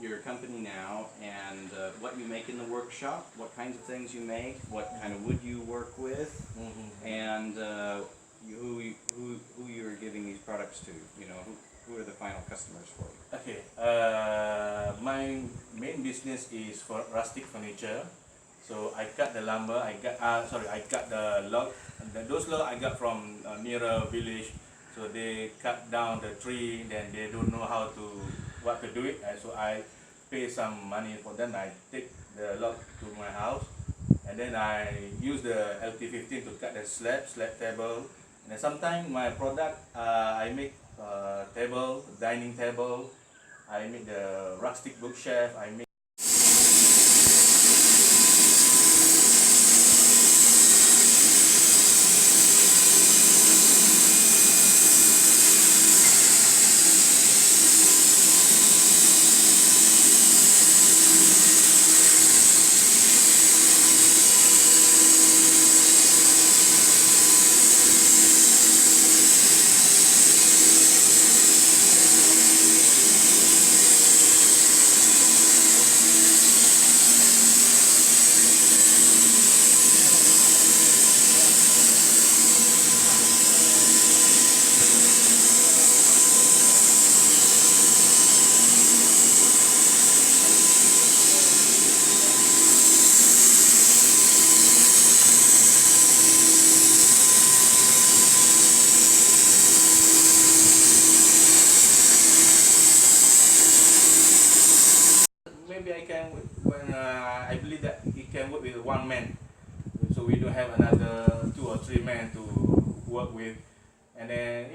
your company now and what you make in the workshop, what kinds of things you make, what kind of wood you work with, and who you're giving these products to. You know, who are the final customers for you? Okay, my main business is for rustic furniture. So I cut the lumber. I cut the log. Those log I got from near a village. So they cut down the tree. Then they don't know what to do it. So I pay some money for them. I take the log to my house, and then I use the LT15 to cut the slab table. And then sometimes my product I make table, dining table. I make the rustic bookshelf. I make maybe I can I believe that it can work with one man, so we don't have another 2 or 3 men to work with, and then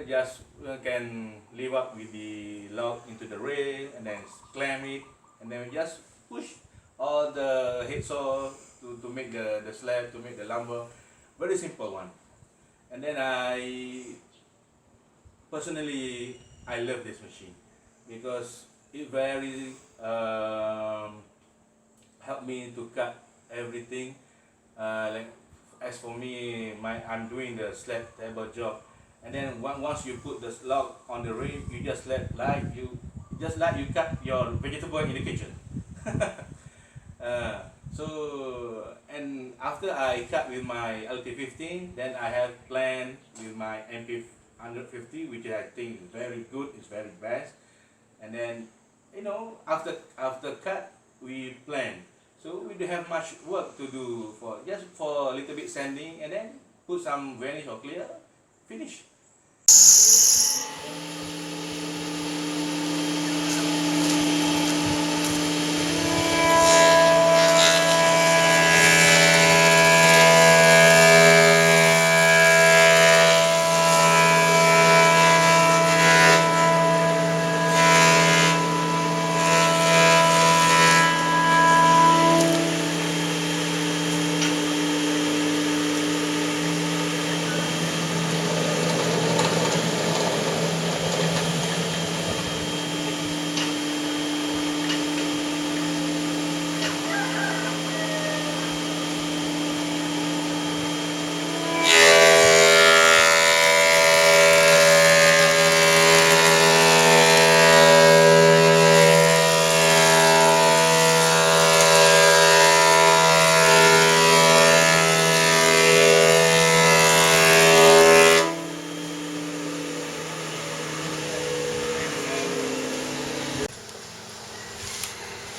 just can live up with the log into the rail and then clamp it, and then just push all the head saw to make the slab, to make the lumber. Very simple one. And then personally I love this machine because it very help me to cut everything. Like as for me, I'm doing the slab table job, and then once you put the log on the rail, you just like you cut your vegetable in the kitchen. So and after I cut with my LT15, then I have planned with my MP150, which I think is very good, it's very best. And then after cut we plan. So we don't have much work to do, just for a little bit sanding and then put some varnish or clear, finish.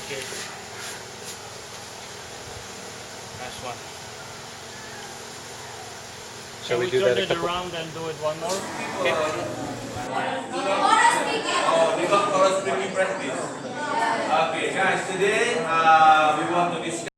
Okay. Last one. Shall we do that a turn it couple? around and do it one more? Okay. Oh, we got for us practice. Okay, guys, today